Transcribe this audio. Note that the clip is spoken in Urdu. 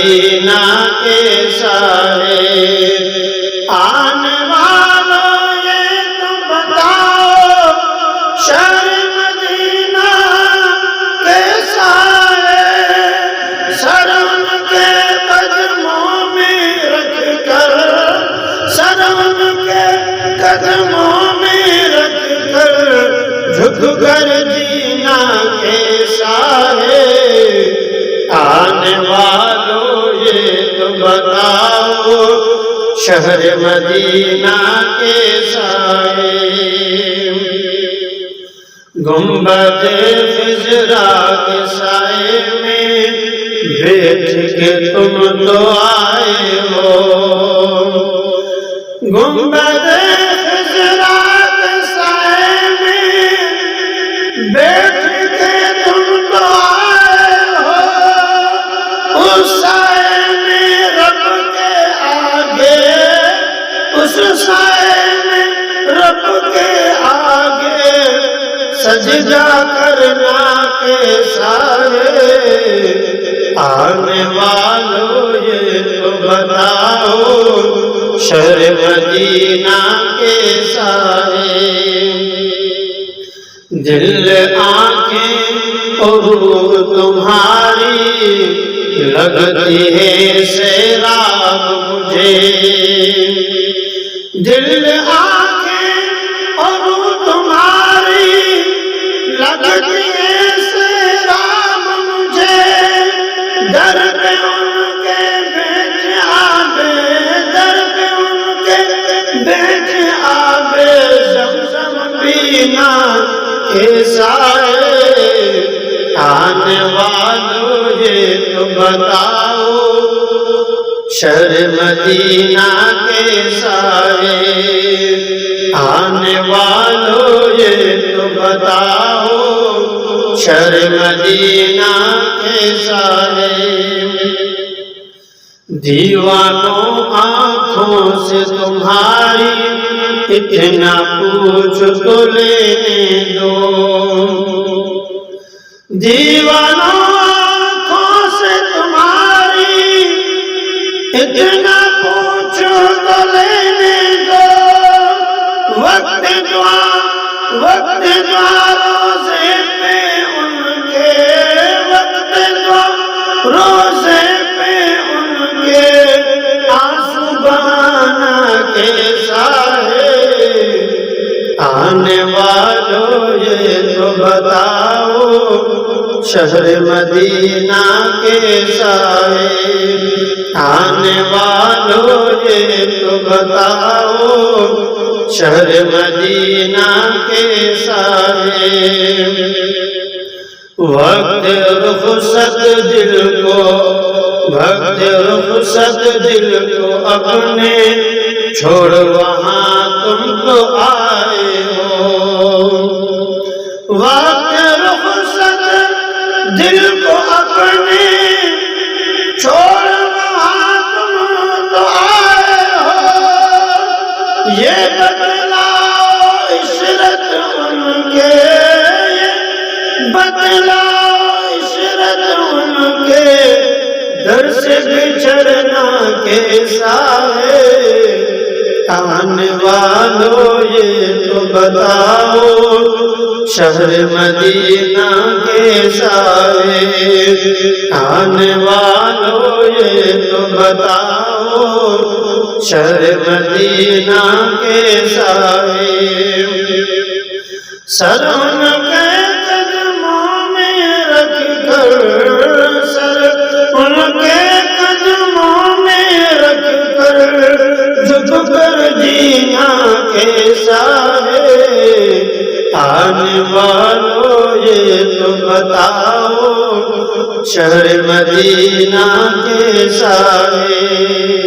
مدینہ کیسا ہے؟ آنے والوں یہ تو بتاؤ شہر مدینہ کیسا ہے؟ سر ان کے قدموں میں رکھ کر، سر ان کے قدموں میں رکھ کر جھک کر جینا کیسا ہے؟ آنے والوں یہ تو بتاؤ شہر مدینہ کیسا ہے؟ گنبد خضرا کے سائے میں بیٹھ کے تم تو آئے ہو، گنبد خضرا کے سائے میں بیٹھ کے تم تو آئے ہو، اس سائے میں رب کے آگے، اس سائے میں رب کے آگے سجدہ کرنا کیسا ہے؟ آنے والوں یہ تو بتاؤ شہر مدینہ کیسا ہے؟ دل آنکھیں اور روح تمہاری لگتی ہے سیراب مجھے، دل آنکھیں اور روح تمہاری لگتی ہے سیراب مجھے، در پہ ان کے بیٹھ آبے، در پہ ان کے بیٹھ آبے زمزم پینا کیسا ہے؟ آنے والوں یہ تو بتاؤ شہر مدینہ کیسا ہے؟ آنے والوں یہ تو بتاؤ شہر مدینہ کیسا ہے؟ دیوانوں آنکھوں سے تمہاری اتنا پوچھ تو لینے دو، دیوانوں آنکھوں سے تمہاری اتنا پوچھ تو لینے دو، وقت دعا روزے پہ ان کے، وقت دعا روزے پہ ان کے آنسو بہانا کیسا ہے؟ آنے والوں یہ تو بتاؤ شہر مدینہ کیسا ہے؟ آنے والوں یہ تو بتاؤ شہر مدینہ کیسا ہے؟ وقت رخصت دل کو، وقت رخصت دل کو اپنے چھوڑ وہاں تم تو آئے ہو، وقت رخصت دل کو اپنے چھوڑ وہاں تم تو آئے ہو، یہ بتلاؤ عشرت ان کے، یہ بتلاؤ عشرت ان کے در سے بچھڑنا کیسا ہے؟ آنے والوں یہ تو بتاؤ شہر مدینہ کیسا ہے؟ آنے والوں یہ تو بتاؤ شہر مدینہ کیسا ہے؟ سر ان کے قدموں میں رکھ کر، سر ان کے قدموں میں رکھ کر جھک کر جینا کیسا ہے؟ آنے والوں یہ تو بتاؤ شہر مدینہ کیسا ہے؟